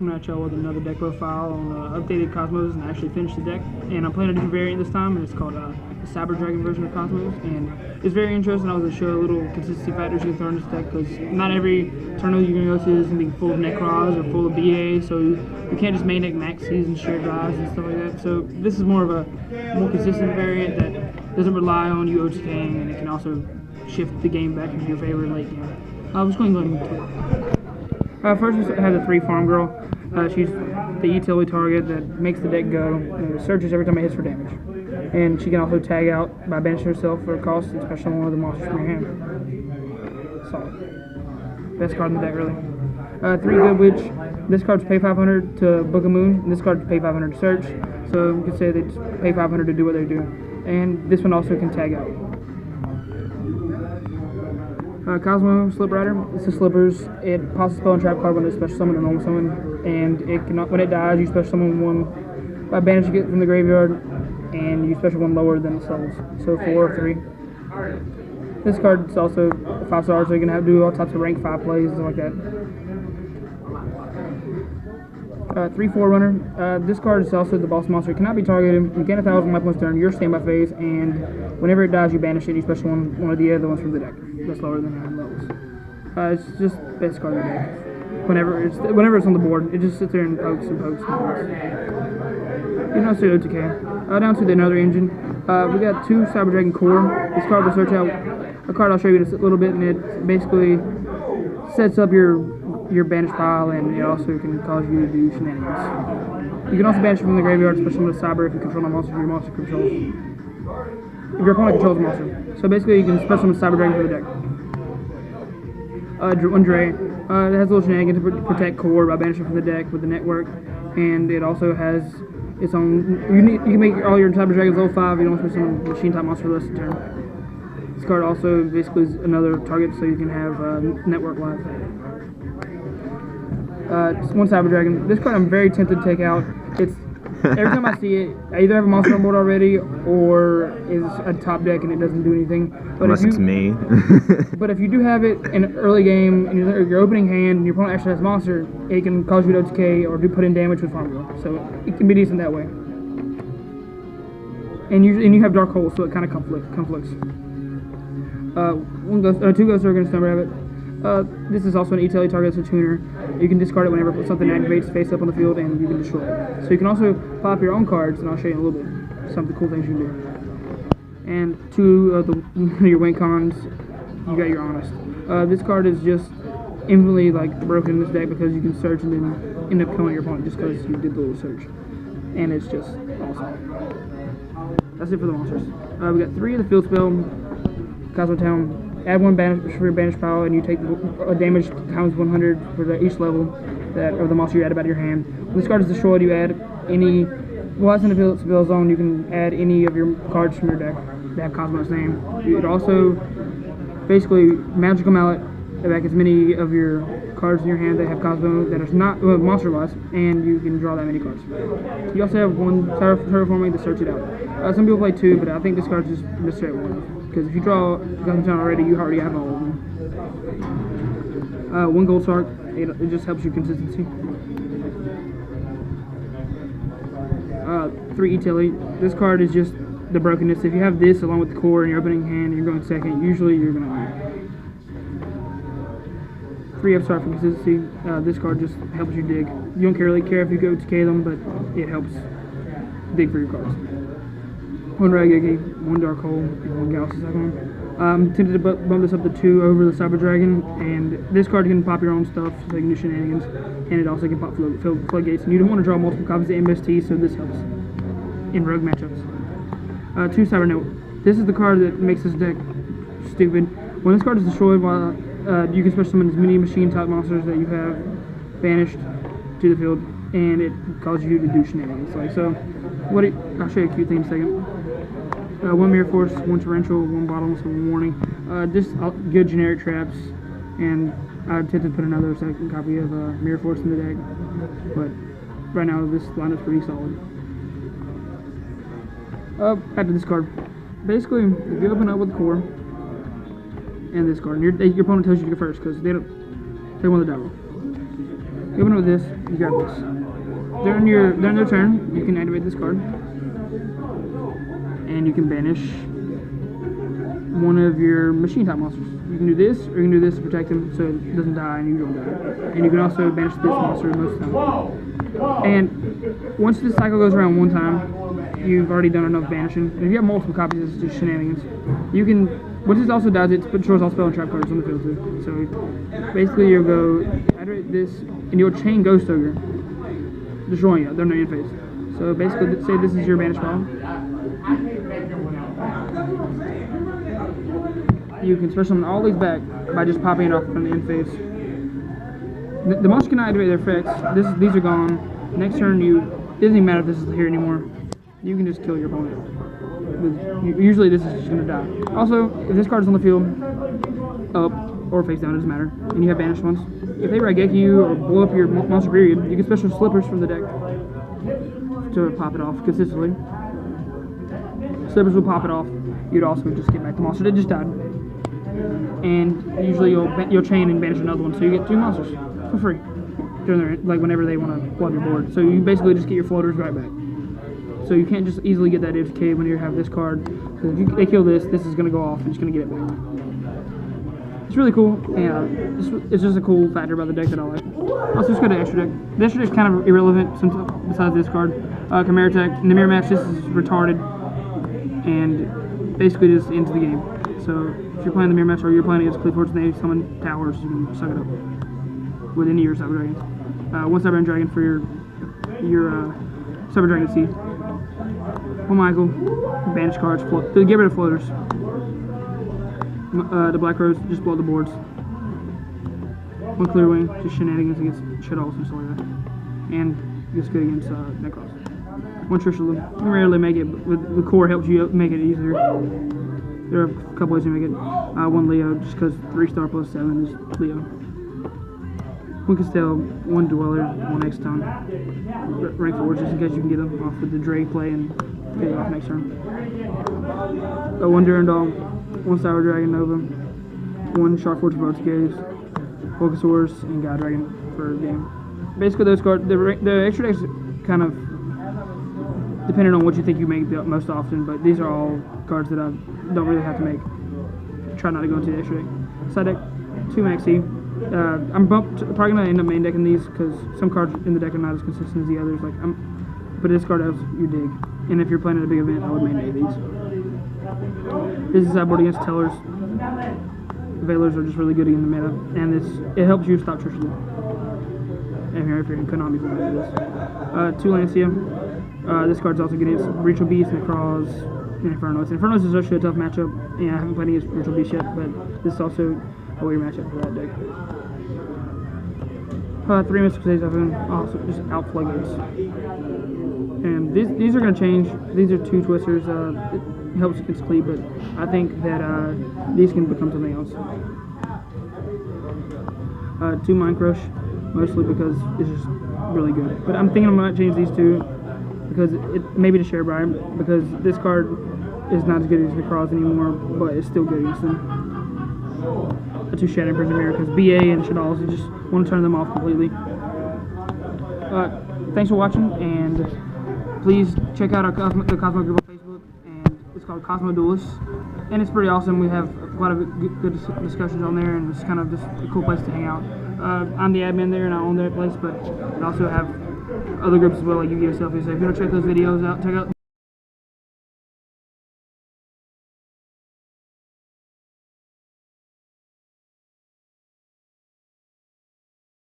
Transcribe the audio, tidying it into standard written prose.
Coming at y'all with another deck profile on updated Cosmos, and I actually finished the deck. And I'm playing a different variant this time, and it's called the Cyber Dragon version of Cosmos. And it's very interesting. I was going to show a little consistency factors you can throw in this deck, because not every tournament you're going to go to is going to be full of Necros or full of BA, so you can't just main deck Maxes and shared drives and stuff like that. So this is more of a more consistent variant that doesn't rely on you OTKing, and it can also shift the game back into your favor late game. I'm just going to go into it. First, we have the 3 Farm Girl. She's the utility target that makes the deck go and searches every time it hits for damage. And she can also tag out by banishing herself for a cost, especially on one of the monsters from your hand. Solid. Best card in the deck, really. 3 Good Witch. This card's pay 500 to Book a Moon, and this card's pay 500 to search. So you could say they just pay 500 to do what they do. And this one also can tag out. Kozmo Slip Rider. It's the Slippers. It passes spell and trap card when it's special summon or normal summon, and it can, when it dies, you special summon one by banishing it from the graveyard, and you special one lower than its levels. So 4 or 3. This card is also 5-star, so you can do all types of rank 5 plays and stuff like that. 3 Forerunner. This card is also the boss monster. It cannot be targeted. You gain 1,000 life points during your standby phase, and whenever it dies, you banish it. You special one of the other ones from the deck. That's lower than 9 levels. It's just best card in the deck. Whenever it's on the board, it just sits there and pokes and pokes and pokes. You know, so OTK. Down to the another engine. We got 2 Cyber Dragon Core. This card will search out a card I'll show you in a little bit, and it basically sets up your banish pile, and it also can cause you to do shenanigans. You can also banish it from the graveyard, especially with Cyber if you control a monster your monster controls. If your opponent controls a monster. So basically you can special summon Cyber Dragon for the deck. 1 Dre. It has a little shenanigans to protect core by banishing from the deck with the network, and it also has its own. You can make all your Cyber Dragons level 5. You don't want to special summon machine type monster for the rest of the turn. This card also basically is another target, so you can have network life. 1 Cyber Dragon. This card I'm very tempted to take out. It's every time I see it, I either have a monster on board already, or is a top deck and it doesn't do anything. But unless it's me. But if you do have it in an early game, and your opening hand, and your opponent actually has a monster, it can cause you to OTK or do put in damage with Farm Girl. So it can be decent that way. And you have Dark Hole, so it kind of conflicts. 2 Ghost Organ Stone Rabbit. This is also an utility target, it's a tuner. You can discard it whenever something activates face up on the field, and you can destroy it. So you can also pop your own cards, and I'll show you in a little bit some of the cool things you can do. And 2 of your win cons, you got your Honest. This card is just infinitely broken in this deck because you can search and then end up killing your opponent just because you did the little search. And it's just awesome. That's it for the monsters. We got 3 of the field spell, Kozmo Town. Add 1 banish for your banish pile, and you take damage times 100 for each level of the monster you add out of your hand. When this card is destroyed, you add any. While it's in the field spell zone, you can add any of your cards from your deck that have Cosmo's name. You could also basically Magical Mallet back as many of your cards in your hand that have Cosmo that is not monster-wise, and you can draw that many cards. You also have 1 Terraforming to search it out. Some people play 2, but I think this card's just necessary 1. Because if you draw Kozmo Town already, you already have all of them. 1 Gold Shark, it just helps your consistency. 3 Utility. This card is just the brokenness. If you have this along with the core in your opening hand and you're going second, usually you're going to win. 3 Upstart for consistency. This card just helps you dig. You don't really care if you go to K them, but it helps dig for your cards. 1 Ragigi, 1 Dark Hole, and 1 Galaxy Cyclone. I'm tempted to bump this up to 2 over the Cyber Dragon, and this card can pop your own stuff, so you can do shenanigans, and it also can pop floodgates. And you don't want to draw multiple copies of MST, so this helps in rogue matchups. 2 Cyber Note. This is the card that makes this deck stupid. When this card is destroyed, you can special summon as many machine-type monsters that you have banished to the field, and it causes you to do shenanigans. I'll show you a cute thing in a second. 1 Mirror Force, 1 Torrential, 1 Bottomless, 1 Warning. Just good generic traps, and I intend to put another second copy of Mirror Force in the deck, but right now this lineup's pretty solid. Back to this card. Basically, if you open up with the core and this card, and your opponent tells you to go first because they want the die roll. You open up with this, you got this. During their turn, you can activate this card, and you can banish one of your machine type monsters. You can do this, or you can do this to protect him so it doesn't die and you don't die. And you can also banish this monster most of the time. And once this cycle goes around one time, you've already done enough banishing. And if you have multiple copies, it's just shenanigans. You can, what this also does, it destroys all spell and trap cards on the field too. So basically you'll go, activate this, and you'll chain Ghost Ogre, destroying it. They're not in your face. So basically, say this is your banish pile. You can special summon all these back by just popping it off from the end phase. The monster cannot activate their effects. These are gone. Next turn, it doesn't even matter if this is here anymore. You can just kill your opponent. Usually this is just going to die. Also, if this card is on the field, up or face down, it doesn't matter, and you have banished ones, if they Raigeki you or blow up your monster period, you can special slippers from the deck to pop it off consistently. Slippers will pop it off. You'd also just get back the monster that just died. And usually you'll chain and banish another one, so you get 2 monsters for free during their, like whenever they want to flood your board. So you basically just get your floaters right back. So you can't just easily get that AFK when you have this card. Because if they kill this is going to go off and it's going to get it back. It's really cool, and it's just a cool factor about the deck that I like. Also, let's go to extra deck. The extra deck's kind of irrelevant besides this card. Chimera Tech. In the mirror match, this is retarded and basically just ends the game. So if you're playing the mirror match or you're playing against Clifford's and they summon towers, you can suck it up with any of your Cyber Dragons. 1 Cyber Dragon for your Cyber Dragon Seed. 1 Michael, banish cards, to get rid of floaters. The Black Rose, just blow the boards. 1 Clear Wing, just shenanigans against Shadows and stuff like that. And just good against Necros. 1 Trishula, you can rarely make it, but with the core helps you make it easier. There are a couple ways to make it. 1 Leo, just because 3-star plus 7 is Leo. 1 Castell, 1 Dweller, 1 X-Tone. Rank 4, just in case you can get them off with the Drake play and get it off next turn. 1 Durandal, 1 Sour Dragon Nova, 1 Shark Fortress Boats Caves, Focusaurus, and God Dragon for game. Basically, those cards, the extra decks kind of depending on what you think you make the most often, but these are all cards that I don't really have to make. Try not to go into the extra deck. Side deck, 2 Maxi. I'm probably going to end up main decking these because some cards in the deck are not as consistent as the others. But this card helps you dig. And if you're playing at a big event, I would main deck these. This is sideboard against Tellers. Veilers are just really good in the meta, and it helps you stop Trishula. If you're in Konami for this. 2 Lancia. This card's also good against Ritual Beast, Necroz, and Infernos. Infernos is actually a tough matchup. Yeah, I haven't played against Ritual Beast yet, but this is also a weird matchup for that deck. 3 Mystic Stage Typhoon, also just out floodgates. And these are going to change. These are 2 Twisters. It helps against Cleave, but I think that these can become something else. 2 Mind Crush, mostly because it's just really good. But I'm thinking I might change these 2 because maybe to Share Brian, because this card is not as good as Necroz anymore, but it's still good against them. 2 Shadow Prison Mirror because BA and Shadows, you just want to turn them off completely. Thanks for watching, and please check out the Kozmo group on Facebook, and it's called Kozmo Duelists, and it's pretty awesome. We have quite a good discussions on there, and it's kind of just a cool place to hang out. I'm the admin there, and I own that place, but I also have other groups as well, like Yu-Gi-Oh! Selfie. So if you want to check those videos out, check out